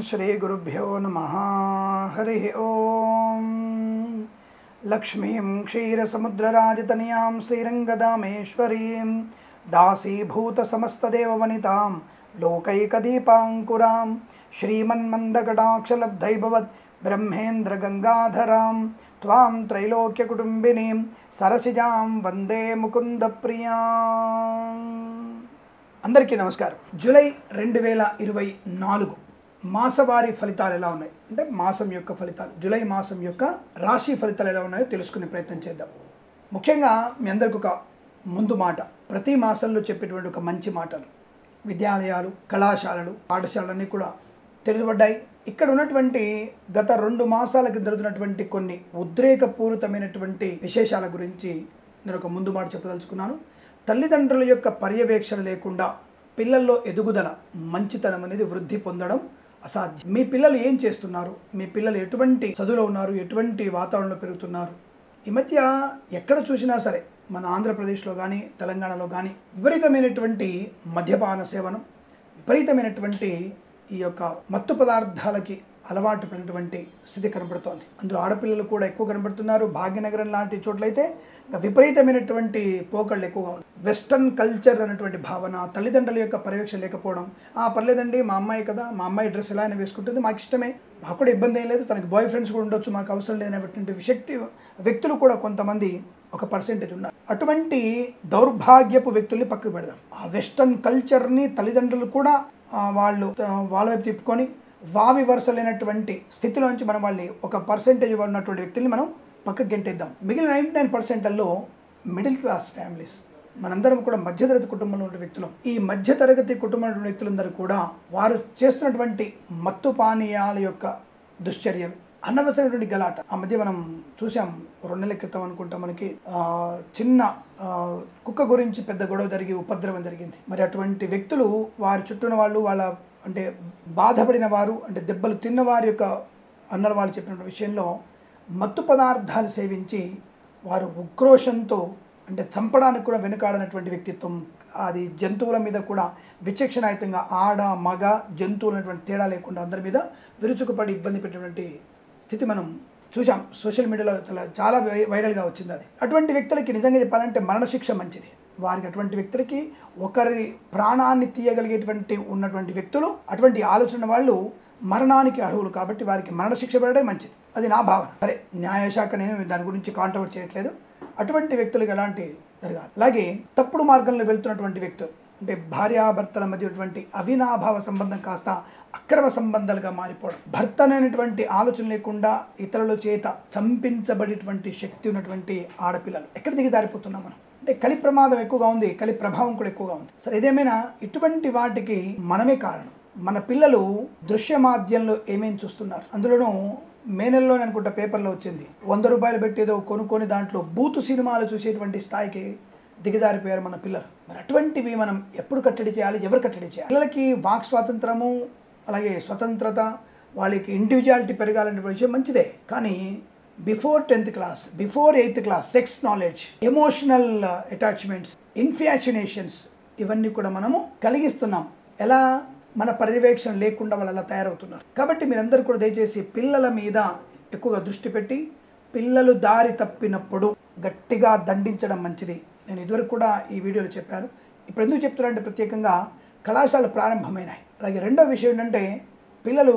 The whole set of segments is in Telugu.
श्री गुरुभ्यो नमः। हरि ओम। लक्ष्मीं क्षीरसमुद्रराजतनयां श्रीरंगदामेश्वरीं दासीभूतसमस्तदेववनितां लोकैकदीपाङ्कुरां श्रीमन्मन्दकटाक्षलब्धैर्भवत् ब्रह्मेन्द्रगङ्गाधरां त्वां त्रैलोक्यकुटुम्बिनीं सरसिजां वंदे मुकुन्दप्रियां। అందరికీ నమస్కారం। జూలై 2024 మాసవారీ ఫలితాలు ఎలా ఉన్నాయి అంటే మాసం యొక్క ఫలితాలు, జూలై మాసం యొక్క రాశి ఫలితాలు ఎలా ఉన్నాయో తెలుసుకునే ప్రయత్నం చేద్దాం। ముఖ్యంగా మీ అందరికి ఒక ముందు మాట, ప్రతి మాసంలో చెప్పేటువంటి ఒక మంచి మాటలు, విద్యాలయాలు, కళాశాలలు, పాఠశాలలన్నీ కూడా తెరవబడ్డాయి। ఇక్కడ ఉన్నటువంటి గత 2 మాసాలకు జరుగుతున్నటువంటి కొన్ని ఉద్రేకపూరితమైనటువంటి విశేషాల గురించి నేను ఒక ముందు మాట చెప్పదలుచుకున్నాను। తల్లిదండ్రుల యొక్క పర్యవేక్షణ లేకుండా పిల్లల్లో ఎదుగుదల, మంచితనం అనేది వృద్ధి పొందడం అసాధ్యం। మీ పిల్లలు ఏం చేస్తున్నారు, మీ పిల్లలు ఎటువంటి చదువులో ఉన్నారు, ఎటువంటి వాతావరణంలో పెరుగుతున్నారు, ఈ మధ్య ఎక్కడ చూసినా సరే మన ఆంధ్రప్రదేశ్లో కానీ తెలంగాణలో కానీ విపరీతమైనటువంటి మద్యపాన సేవనం, విపరీతమైనటువంటి ఈ యొక్క మత్తు పదార్థాలకి అలవాటు పడినటువంటి స్థితి కనబడుతోంది। అందులో ఆడపిల్లలు కూడా ఎక్కువ కనబడుతున్నారు। భాగ్యనగరం లాంటి చోట్లయితే విపరీతమైనటువంటి పోకళ్ళు ఎక్కువగా ఉన్నాయి। వెస్టర్న్ కల్చర్ అనేటువంటి భావన, తల్లిదండ్రుల యొక్క పర్యవేక్షణ లేకపోవడం, పర్లేదండి మా అమ్మాయి కదా, మా అమ్మాయి డ్రెస్ ఎలా అయినా వేసుకుంటుంది, మాకు ఇష్టమే, మాకు కూడా ఇబ్బంది ఏం లేదు, తనకి బాయ్ ఫ్రెండ్స్ కూడా ఉండొచ్చు, మాకు అవసరం లేనటువంటి వ్యక్తులు కూడా కొంతమంది ఒక పర్సెంటేజ్ ఉన్నారు। అటువంటి దౌర్భాగ్యపు వ్యక్తుల్ని పక్కకు పెడదాం। ఆ వెస్టర్న్ కల్చర్ని తల్లిదండ్రులు కూడా వాళ్ళ వైపు తిప్పుకొని వావి వరుసలైనటువంటి స్థితిలోంచి మనం వాళ్ళని ఒక పర్సెంటేజ్ ఉన్నటువంటి వ్యక్తుల్ని మనం పక్కకు గెంటేద్దాం। మిగిలిన 99%ల్లో మిడిల్ క్లాస్ ఫ్యామిలీస్, మనందరం కూడా మధ్యతరగతి కుటుంబంలో ఉన్న వ్యక్తులు। ఈ మధ్యతరగతి కుటుంబంలో వ్యక్తులందరూ కూడా వారు చేస్తున్నటువంటి మత్తు పానీయాల యొక్క దుశ్చర్యలు, అనవసరమైనటువంటి గలాట। ఆ మధ్య మనం చూసాం 2 నెలల క్రితం అనుకుంటా, మనకి చిన్న కుక్క గురించి పెద్ద గొడవ జరిగి ఉపద్రవం జరిగింది। మరి అటువంటి వ్యక్తులు, వారి చుట్టూన వాళ్ళు, వాళ్ళ అంటే బాధపడిన వారు, అంటే దెబ్బలు తిన్నవారి యొక్క అన్నలు వాళ్ళు చెప్పిన విషయంలో మత్తు పదార్థాలు సేవించి వారు ఉక్రోషంతో, అంటే చంపడానికి కూడా వెనుకాడనటువంటి వ్యక్తిత్వం, అది జంతువుల మీద కూడా విచక్షణాయుతంగా ఆడ మగ జంతువులు అనేటువంటి తేడా లేకుండా అందరి మీద విరుచుకుపడి ఇబ్బంది పెట్టినటువంటి స్థితి మనం చూసాం। సోషల్ మీడియాలో చాలా వైరల్గా వచ్చింది అది। అటువంటి వ్యక్తులకి నిజంగా చెప్పాలంటే మరణశిక్ష మంచిది। వారికి అటువంటి వ్యక్తులకి ఒకరి ప్రాణాన్ని తీయగలిగేటువంటి ఉన్నటువంటి వ్యక్తులు, అటువంటి ఆలోచన వాళ్ళు మరణానికి అర్హులు కాబట్టి వారికి మరణశిక్ష పడడం మంచిది, అది నా భావన। సరే, న్యాయశాఖ నేను దాని గురించి కాంట్రవర్ట్ చేయట్లేదు। అటువంటి వ్యక్తులకు ఎలాంటి జరగాలి। అలాగే తప్పుడు మార్గంలో వెళ్తున్నటువంటి వ్యక్తులు, అంటే భార్యాభర్తల మధ్య ఉన్నటువంటి అవినాభావ సంబంధం కాస్త అక్రమ సంబంధాలుగా మారిపోవడం, భర్త అనేటువంటి ఆలోచన లేకుండా ఇతరుల చేత చంపించబడేటువంటి శక్తి ఉన్నటువంటి ఆడపిల్లలు ఎక్కడ దిగజారిపోతున్నాం మనం అంటే కలి ప్రమాదం ఎక్కువగా ఉంది, కలి ప్రభావం కూడా ఎక్కువగా ఉంది। సరే, ఏదేమైనా ఇటువంటి వాటికి మనమే కారణం। మన పిల్లలు దృశ్య మాధ్యంలో ఏమేమి చూస్తున్నారు, అందులోనూ మే నెలలోనే అనుకుంటా పేపర్లో వచ్చింది, 100 రూపాయలు పెట్టేదో కొనుక్కొని దాంట్లో బూతు సినిమాలు చూసేటువంటి స్థాయికి దిగజారిపోయారు మన పిల్లలు। మరి అటువంటివి మనం ఎప్పుడు కట్టడి చేయాలి, ఎవరు కట్టడి చేయాలి? పిల్లలకి వాక్ స్వాతంత్రము, అలాగే స్వతంత్రత, వాళ్ళకి ఇండివిజువాలిటీ పెరగాలనే విషయం మంచిదే, కానీ before 10th class, before 8th class sex knowledge, emotional attachments, infatuations ఇవన్నీ కూడా మనము కలిగిస్తున్నాం। ఎలా? మన పర్యవేక్షణ లేకుండా వాళ్ళు అలా తయారవుతున్నారు। కాబట్టి మీరందరూ కూడా దయచేసి పిల్లల మీద ఎక్కువగా దృష్టి పెట్టి, పిల్లలు దారి తప్పినప్పుడు గట్టిగా దండించడం మంచిది। నేను ఇదివరకు కూడా ఈ వీడియోలో చెప్పాను, ఇప్పుడు ఎందుకు చెప్తున్నానంటే ప్రత్యేకంగా కళాశాలలు ప్రారంభమైనాయి। అలాగే రెండో విషయం ఏంటంటే, పిల్లలు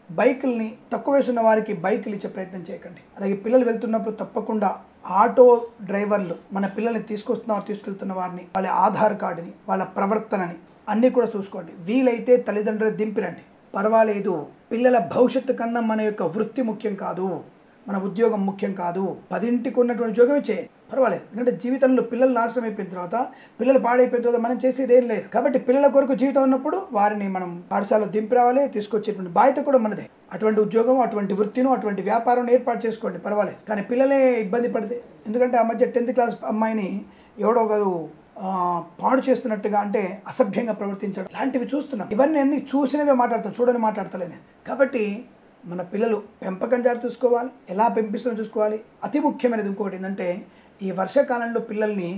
బైకుల్ని, తక్కువ వయసు ఉన్న వారికి బైకులు ఇచ్చే ప్రయత్నం చేయకండి। అలాగే పిల్లలు వెళ్తున్నప్పుడు తప్పకుండా ఆటో డ్రైవర్లు మన పిల్లల్ని తీసుకెళ్తున్న వారిని, వాళ్ళ ఆధార్ కార్డుని, వాళ్ళ ప్రవర్తనని అన్నీ కూడా చూసుకోండి। వీలైతే తల్లిదండ్రులు దింపిరండి, పర్వాలేదు। పిల్లల భవిష్యత్తు కన్నా మన యొక్క వృత్తి ముఖ్యం కాదు, మన ఉద్యోగం ముఖ్యం కాదు। 10ంటికి ఉన్నటువంటి ఉద్యోగమే చేయండి, పర్వాలేదు। ఎందుకంటే జీవితంలో పిల్లలు నాశనం అయిపోయిన తర్వాత, పిల్లలు పాడైపోయిన తర్వాత మనం చేసేది ఏం లేదు। కాబట్టి పిల్లల కొరకు జీవితం ఉన్నప్పుడు వారిని మనం పాఠశాలలో దింపి రావాలి, తీసుకొచ్చేటువంటి బాధ్యత కూడా మనదే। అటువంటి ఉద్యోగం, అటువంటి వృత్తిను, అటువంటి వ్యాపారం ఏర్పాటు చేసుకోండి, పర్వాలేదు। కానీ పిల్లలే ఇబ్బంది పడితే, ఎందుకంటే ఆ మధ్య 10th క్లాస్ అమ్మాయిని ఎవడో ఒకరు పాడు చేస్తున్నట్టుగా, అంటే అసభ్యంగా ప్రవర్తించడం, ఇలాంటివి చూస్తున్నాం। ఇవన్నీ అన్ని చూసినవే మాట్లాడతాం, చూడని మాట్లాడతలేను। కాబట్టి మన పిల్లలు పెంపకం జాగ్రత్త చూసుకోవాలి, ఎలా పెంపిస్తున్నా చూసుకోవాలి। అతి ముఖ్యమైనది ఇంకొకటి ఏంటంటే, ఈ వర్షాకాలంలో పిల్లల్ని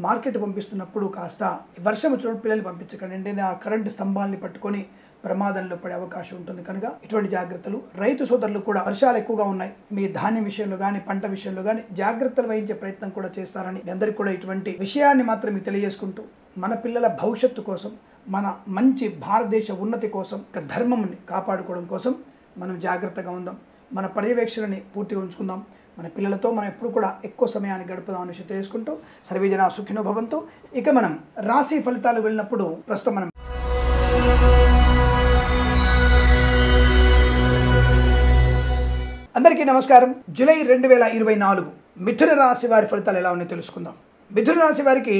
మార్కెట్ పంపిస్తున్నప్పుడు కాస్త వర్షం వచ్చినప్పుడు పిల్లల్ని పంపించకండి। అంటే ఆ కరెంటు స్తంభాలని పట్టుకొని ప్రమాదంలో పడే అవకాశం ఉంటుంది. కనుక ఇటువంటి జాగ్రత్తలు రైతు సోదరులు కూడా వర్షాలు ఎక్కువగా ఉన్నాయి, మీ ధాన్యం విషయంలో కానీ పంట విషయంలో కానీ జాగ్రత్తలు వహించే ప్రయత్నం కూడా చేస్తారని అందరికీ కూడా ఇటువంటి విషయాన్ని మాత్రం మీకు తెలియజేసుకుంటూ, మన పిల్లల భవిష్యత్తు కోసం, మన మంచి భారతదేశ ఉన్నతి కోసం, ధర్మంని కాపాడుకోవడం కోసం మనం జాగ్రత్తగా ఉందాం. మన పర్యవేక్షణని పూర్తిగా ఉంచుకుందాం. మన పిల్లలతో మనం ఎప్పుడు కూడా ఎక్కువ సమయాన్ని గడుపుదాం అనే విషయం తెలుసుకుంటూ, సర్వేజన సుఖినో భవంతు. ఇక మనం రాశి ఫలితాలు వెళ్ళినప్పుడు ప్రస్తుతం మనం అందరికీ నమస్కారం. జూలై 2024 మిథున రాశి వారి ఫలితాలు ఎలా ఉన్నాయో తెలుసుకుందాం. మిథున రాశి వారికి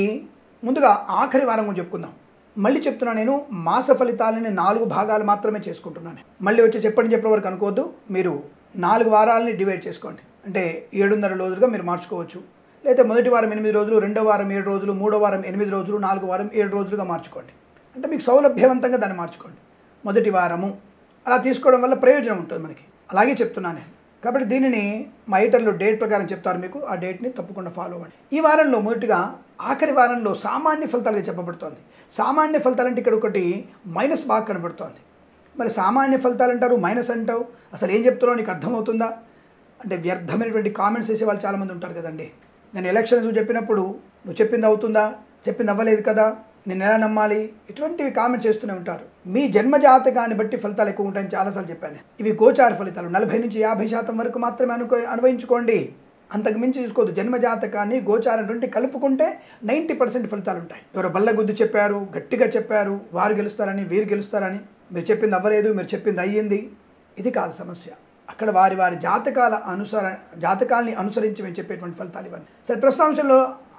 ముందుగా ఆఖరి వారం గురించి చెప్పుకుందాం. మళ్ళీ చెప్తున్నాను, నేను మాస ఫలితాలని 4 భాగాలు మాత్రమే చేసుకుంటున్నాను. మళ్ళీ వచ్చి చెప్పే వరకు అనుకోవద్దు. మీరు 4 వారాలని డివైడ్ చేసుకోండి. అంటే 7.5 రోజులుగా మీరు మార్చుకోవచ్చు. లేదా మొదటి వారం 8 రోజులు, రెండో వారం 7 రోజులు, మూడో వారం 8 రోజులు, 4 వారం 7 రోజులుగా మార్చుకోండి. అంటే మీకు సౌలభ్యవంతంగా దాన్ని మార్చుకోండి. మొదటి వారము అలా తీసుకోవడం వల్ల ప్రయోజనం ఉంటుంది మనకి. అలాగే చెప్తున్నాను నేను. కాబట్టి దీనిని మా ఎడిటర్లు డేట్ ప్రకారం చెప్తారు మీకు. ఆ డేట్ని తప్పకుండా ఫాలో అవ్వండి. ఈ వారంలో మొదటిగా ఆఖరి వారంలో సామాన్య ఫలితాలుగా చెప్పబడుతోంది. సామాన్య ఫలితాలు అంటే ఇక్కడ ఒకటి మైనస్ బాగా కనబడుతోంది. మరి సామాన్య ఫలితాలు అంటారు, మైనస్ అంటావు, అసలు ఏం చెప్తున్నావు నీకు అర్థమవుతుందా అంటే వ్యర్థమైనటువంటి కామెంట్స్ చేసే వాళ్ళు చాలామంది ఉంటారు కదండి. నేను ఎలక్షన్స్ చెప్పినప్పుడు నువ్వు చెప్పింది అవుతుందా, చెప్పింది అవ్వలేదు కదా, నేను ఎలా నమ్మాలి, ఇటువంటివి కామెంట్ చేస్తూనే ఉంటారు. మీ జన్మజాతకాన్ని బట్టి ఫలితాలు ఎక్కువ ఉంటాయని చాలాసార్లు చెప్పాను. ఇవి గోచార ఫలితాలు 40 నుంచి 50% వరకు మాత్రమే అనుభవించుకోండి, అంతకు మించి చూసుకోవద్దు. జన్మజాతకాన్ని గోచారం నుండి కలుపుకుంటే 90% ఫలితాలు ఉంటాయి. ఎవరో బల్లగుద్దు చెప్పారు, గట్టిగా చెప్పారు, వారు గెలుస్తారని వీరు గెలుస్తారని, మీరు చెప్పింది అవ్వలేదు, మీరు చెప్పింది అయ్యింది, ఇది కాదు సమస్య. అక్కడ వారి వారి జాతకాలని అనుసరించి మేము చెప్పేటువంటి ఫలితాలు ఇవన్నీ. సరే, ప్రస్తుతాంశంలో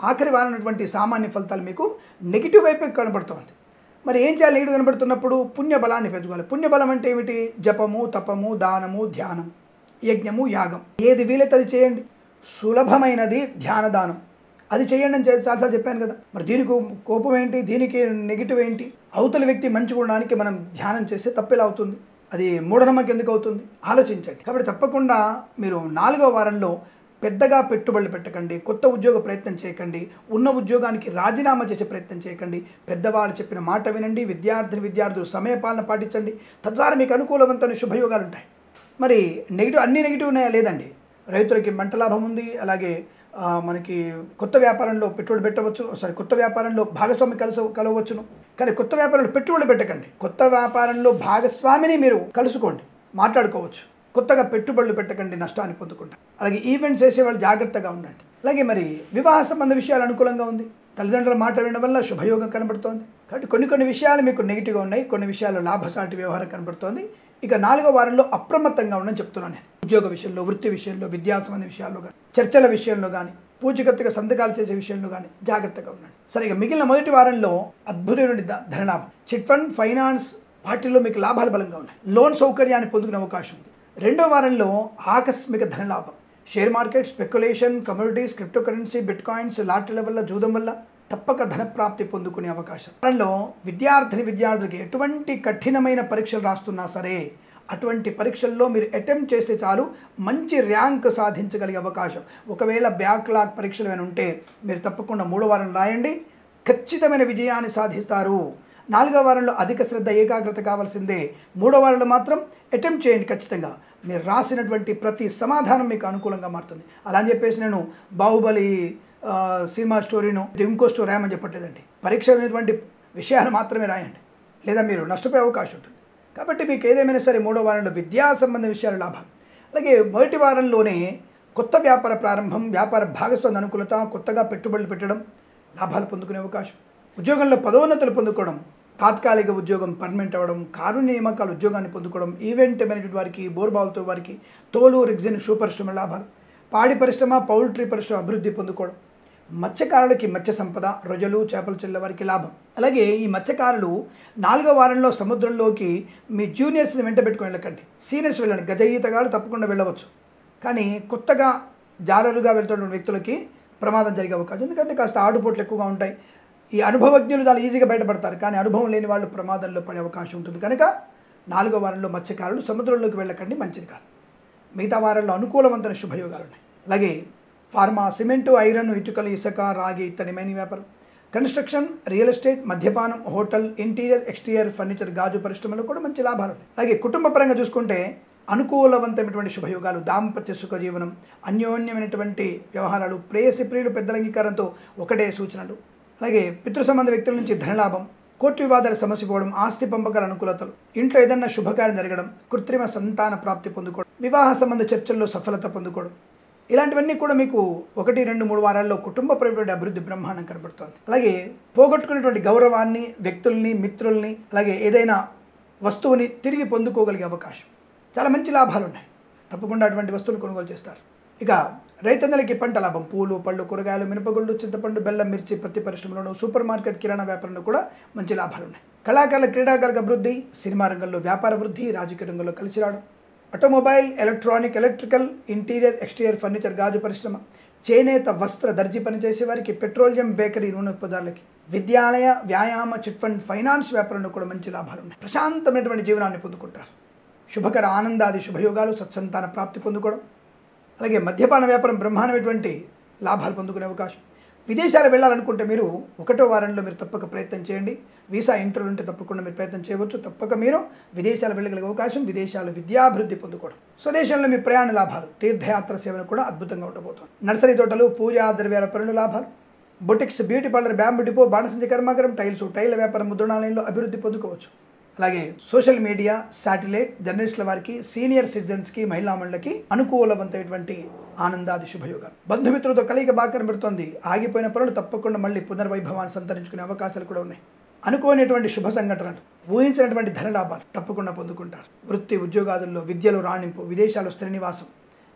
ఆఖరి వారం ఉన్నటువంటి సామాన్య ఫలితాలు మీకు నెగిటివ్ వైపు కనబడుతోంది. మరి ఏం చేయాలి? నెగిటివ్ కనబడుతున్నప్పుడు పుణ్యబలాన్ని పెంచుకోవాలి. పుణ్యబలం అంటే ఏమిటి? జపము, తపము, దానము, ధ్యానం, యజ్ఞము, యాగం, ఏది వీలైతే అది చేయండి. సులభమైనది ధ్యాన దానం, అది చేయండి అని చాలాసార్లు చెప్పాను కదా. మరి దీనికి కోపం ఏంటి, దీనికి నెగిటివ్ ఏంటి? అవతల వ్యక్తి మంచిగా ఉండడానికి మనం ధ్యానం చేస్తే తప్పెలా అవుతుంది? అది మూఢనమ్మకం ఎందుకు అవుతుంది? ఆలోచించండి. కాబట్టి తప్పకుండా మీరు 4వ వారంలో పెద్దగా పెట్టుబడులు పెట్టకండి, కొత్త ఉద్యోగ ప్రయత్నం చేయకండి, ఉన్న ఉద్యోగానికి రాజీనామా చేసే ప్రయత్నం చేయకండి. పెద్దవాళ్ళు చెప్పిన మాట వినండి. విద్యార్థులు సమయపాలన పాటించండి. తద్వారా మీకు అనుకూలవంతమైన శుభయోగాలు ఉంటాయి. మరి అన్ని నెగిటివ్ ఉన్నాయా? లేదండి. రైతులకి మంట లాభం ఉంది. అలాగే మనకి కొత్త వ్యాపారంలో పెట్టుబడి పెట్టవచ్చు, కొత్త వ్యాపారంలో భాగస్వామి కలవచ్చును. కానీ కొత్త వ్యాపారంలో పెట్టుబడి పెట్టకండి. కొత్త వ్యాపారంలో భాగస్వామిని మీరు కలుసుకోండి, మాట్లాడుకోవచ్చు. కొత్తగా పెట్టుబడులు పెట్టకండి, నష్టాన్ని పొందుకుంటారు. అలాగే ఈవెంట్స్ చేసేవాళ్ళు జాగ్రత్తగా ఉండండి. అలాగే మరి వివాహ సంబంధ విషయాలు అనుకూలంగా ఉంది. తల్లిదండ్రుల మాట వినడం వల్ల శుభయోగం కనబడుతోంది. కాబట్టి కొన్ని విషయాలు మీకు నెగిటివ్గా ఉన్నాయి, కొన్ని విషయాలు లాభసాటి వ్యవహారం కనబడుతోంది. ఇక 4వ వారంలో అప్రమత్తంగా ఉండని చెప్తున్నాను నేను. ఉద్యోగ విషయంలో, వృత్తి విషయంలో, విద్యా సంబంధ విషయాల్లో కానీ, చర్చల విషయంలో కానీ, పూచికత్తుగా సంతకాలు చేసే విషయంలో కానీ జాగ్రత్తగా ఉండండి. సరే, ఇక మిగిలిన మొదటి వారంలో అద్భుతమైన ధనలాభం, చిట్ ఫండ్, ఫైనాన్స్ వాటిల్లో మీకు లాభాలు బలంగా ఉన్నాయి. లోన్ సౌకర్యాన్ని పొందుకునే అవకాశం ఉంది. 2వ వారంలో ఆకస్మిక ధనలాభం, share market, speculation, commodities, crypto currency, bitcoins, లాటరీల వల్ల, జూదం వల్ల తప్పక ధనప్రాప్తి పొందుకునే అవకాశం. వారంలో విద్యార్థులకి ఎటువంటి కఠినమైన పరీక్షలు రాస్తున్నా సరే, అటువంటి పరీక్షల్లో మీరు అటెంప్ట్ చేస్తే చాలు మంచి ర్యాంక్ సాధించగలిగే అవకాశం. ఒకవేళ బ్యాక్లాగ్ పరీక్షలు ఏమైనా ఉంటే మీరు తప్పకుండా 3వ వారం రాయండి, ఖచ్చితమైన విజయాన్ని సాధిస్తారు. 4వ వారంలో అధిక శ్రద్ధ, ఏకాగ్రత కావాల్సిందే. 3వ వారంలో మాత్రం అటెంప్ట్ చేయండి. ఖచ్చితంగా మీరు రాసినటువంటి ప్రతి సమాధానం మీకు అనుకూలంగా మారుతుంది. అలా అని చెప్పేసి నేను బాహుబలి సినిమా స్టోరీను ఇంకో స్టోరీ రాయమని చెప్పట్లేదండి. పరీక్ష అనేటువంటి విషయాలు మాత్రమే రాయండి, లేదా మీరు నష్టపోయే అవకాశం ఉంటుంది. కాబట్టి మీకు ఏదేమైనా సరే 3వ వారంలో విద్యా సంబంధ విషయాలు లాభం. అలాగే మొదటి వారంలోనే కొత్త వ్యాపార ప్రారంభం, వ్యాపార భాగస్వామి అనుకూలత, కొత్తగా పెట్టుబడులు పెట్టడం, లాభాలు పొందుకునే అవకాశం. ఉద్యోగంలో పదోన్నతులు పొందుకోవడం, తాత్కాలిక ఉద్యోగం పర్మనెంట్ అవ్వడం, కారు నియామకాల ఉద్యోగాన్ని పొందుకోవడం, ఈవెంట్ మేనేజ్మెంట్ వారికి, బోర్బావులతో వారికి, తోలు, రిగ్జిన్, షూ పరిశ్రమ లాభాలు, పాడి పరిశ్రమ, పౌల్ట్రీ పరిశ్రమ అభివృద్ధి పొందుకోవడం, మత్స్యకారులకి మత్స్య సంపద, రొయ్యలు, చేపలు చెల్లె వారికి లాభం. అలాగే ఈ మత్స్యకారులు 4వ వారంలో సముద్రంలోకి మీ జూనియర్స్ని వెంట పెట్టుకుని వెళ్ళకండి, సీనియర్స్ వెళ్ళండి. గజ ఈతగాళ్ళు తప్పకుండా వెళ్ళవచ్చు, కానీ కొత్తగా జాలరుగా వెళ్తున్న వ్యక్తులకి ప్రమాదం జరిగే అవకాశం. ఎందుకంటే కాస్త ఆడుపోట్లు ఎక్కువగా ఉంటాయి. ఈ అనుభవజ్ఞులు చాలా ఈజీగా బయటపడతారు, కానీ అనుభవం లేని వాళ్ళు ప్రమాదంలో పడే అవకాశం ఉంటుంది. కనుక 4వ వారంలో మత్స్యకారులు సముద్రంలోకి వెళ్ళకండి, మంచిది కాదు. మిగతా వారంలో అనుకూలవంతమైన శుభయోగాలు ఉన్నాయి. అలాగే ఫార్మా, సిమెంటు, ఐరన్, ఇటుకలు, ఇసుక, రాగి, ఇత్తడి, మైనింగ్ వ్యాపారం, కన్స్ట్రక్షన్, రియల్ ఎస్టేట్, మద్యపానం, హోటల్, ఇంటీరియర్, ఎక్స్టీరియర్ ఫర్నిచర్, గాజు పరిశ్రమలో కూడా మంచి లాభాలు ఉన్నాయి. అలాగే కుటుంబ పరంగా చూసుకుంటే అనుకూలవంతమైనటువంటి శుభయోగాలు, దాంపత్య సుఖజీవనం, అన్యోన్యమైనటువంటి వ్యవహారాలు, ప్రేయసి ప్రియులు పెద్దల అంగీకారంతో ఒకటే సూచనలు. అలాగే పితృ సంబంధ వ్యక్తుల నుంచి ధనలాభం, కోర్టు వివాదాల సమస్య పోవడం, ఆస్తి పంపకాల అనుకూలతలు, ఇంట్లో ఏదన్నా శుభకార్యం జరగడం, కృత్రిమ సంతాన ప్రాప్తి పొందుకోవడం, వివాహ సంబంధ చర్చల్లో సఫలత పొందుకోవడం, ఇలాంటివన్నీ కూడా మీకు 1, 2, 3 వారాల్లో కుటుంబపరమైన అభివృద్ధి బ్రహ్మాండం కనబడుతోంది. అలాగే పోగొట్టుకునేటువంటి గౌరవాన్ని, వ్యక్తుల్ని, మిత్రుల్ని, అలాగే ఏదైనా వస్తువుని తిరిగి పొందుకోగలిగే అవకాశం, చాలా మంచి లాభాలు ఉన్నాయి. తప్పకుండా అటువంటి వస్తువులు కొనుగోలు చేస్తారు. ఇక రైతన్నలకి పంట లాభం, పూలు, పళ్ళు, కూరగాయలు, మినపగుళ్ళు, చింతపండు, బెల్లం, మిర్చి, పత్తి పరిశ్రమలోను, సూపర్ మార్కెట్, కిరాణా వ్యాపారంలో కూడా మంచి లాభాలు ఉన్నాయి. కళాకారుల, క్రీడాకారుల అభివృద్ధి, సినిమా రంగంలో వ్యాపార వృద్ధి, రాజకీయ రంగంలో కలిసి రావడం, automobile, electronic, electrical, interior, exterior furniture, గాజు పరిశ్రమ, చేనేత, వస్త్ర, దర్జీ పనిచేసే వారికి, పెట్రోలియం, బేకరీ, నూనె ఉత్పత్తులకి, విద్యాలయ, వ్యాయామ, చిట్ ఫండ్, ఫైనాన్స్ వ్యాపారంలో కూడా మంచి లాభాలు ఉన్నాయి. ప్రశాంతమైనటువంటి జీవనాన్ని పొందుకుంటారు. శుభకర ఆనందాది శుభయోగాలు, సత్సంతాన ప్రాప్తి పొందుకోవడం, అలాగే మద్యపాన వ్యాపారం బ్రహ్మాండమైనటువంటి లాభాలు పొందుకునే అవకాశం. విదేశాలు వెళ్ళాలనుకుంటే మీరు 1వ వారంలో మీరు తప్పక ప్రయత్నం చేయండి. వీసా ఇంటర్వ్యూ ఉంటే తప్పకుండా మీరు ప్రయత్నం చేయవచ్చు. తప్పక మీరు విదేశాలు వెళ్ళగలిగే అవకాశం, విదేశాలు విద్యాభివృద్ధి పొందుకోవడం, స్వదేశంలో మీ ప్రయాణ లాభాలు, తీర్థయాత్ర సేవలు కూడా అద్భుతంగా ఉండబోతుంది. నర్సరీ తోటలు, పూజా ద్రవ్యాల పనుల లాభాలు, boutiques, beauty parlour, bamboo depot, బాణసంచ కర్మాగారం, టైల వ్యాపారం, ముద్రణాలయంలో అభివృద్ధి పొందుకోవచ్చు. అలాగే సోషల్ మీడియా, శాటిలైట్, జర్నలిస్టుల వారికి, సీనియర్ సిటిజన్స్కి, మహిళా మండలికి అనుకూలవంతమైనటువంటి ఆనందాది శుభయోగాలు. బంధుమిత్రులతో కలయిక బాగా కనబడుతోంది. ఆగిపోయిన పనులు తప్పకుండా మళ్ళీ పునర్వైభవాన్ని సంతరించుకునే అవకాశాలు కూడా ఉన్నాయి. అనుకోనేటువంటి శుభ సంఘటనలు, ఊహించినటువంటి ధనలాభాలు తప్పకుండా పొందుకుంటారు. వృత్తి, ఉద్యోగాదుల్లో, విద్యలో రాణింపు, విదేశాల్లో స్థిర నివాసం,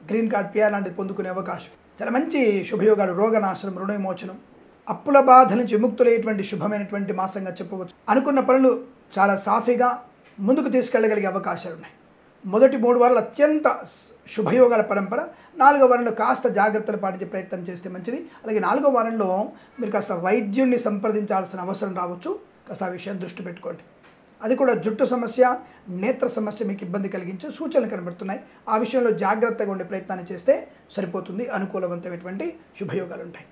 గ్రీన్ కార్డ్, పిఆర్ లాంటిది పొందుకునే అవకాశం, చాలా మంచి శుభయోగాలు. రోగనాశనం, రుణ విమోచనం, అప్పుల బాధ నుంచి విముక్తులైనటువంటి శుభమైనటువంటి మాసంగా చెప్పవచ్చు. అనుకున్న పనులు చాలా సాఫీగా ముందుకు తీసుకెళ్ళగలిగే అవకాశాలు ఉన్నాయి. మొదటి 3 వారాలు అత్యంత శుభయోగాల పరంపర. 4వ వారంలో కాస్త జాగ్రత్తలు పాటించే ప్రయత్నం చేస్తే మంచిది. అలాగే 4వ వారంలో మీరు కాస్త వైద్యుడిని సంప్రదించాల్సిన అవసరం రావచ్చు. కాస్త ఆ విషయం దృష్టి పెట్టుకోండి. అది కూడా జుట్టు సమస్య, నేత్ర సమస్య మీకు ఇబ్బంది కలిగించే సూచనలు కనబడుతున్నాయి. ఆ విషయంలో జాగ్రత్తగా ఉండే ప్రయత్నాన్ని చేస్తే సరిపోతుంది. అనుకూలవంతమైనటువంటి శుభయోగాలు ఉంటాయి.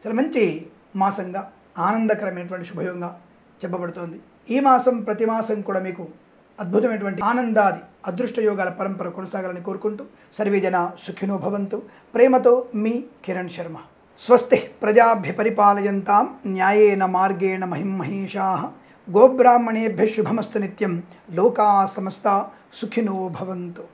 చాలా మంచి మాసంగా, ఆనందకరమైనటువంటి శుభయోగంగా చెప్పబడుతోంది. ఈ మాసం ప్రతి మాసం కూడా మీకు అద్భుతమైనటువంటి ఆనందాది అదృష్ట యోగాల పరంపర కొనసాగాలని కోరుకుంటూ సర్వేజన సుఖినో భవంతు. ప్రేమతో మీ కిరణ్ శర్మ. స్వస్తి ప్రజాభ్య పరిపాలయంతాం న్యాయేన మార్గేణ మహిమహేషాః. గోబ్రాహ్మణేభ్యః శుభమస్తు నిత్యం. లోకా సమస్తా సుఖినో భవంతు.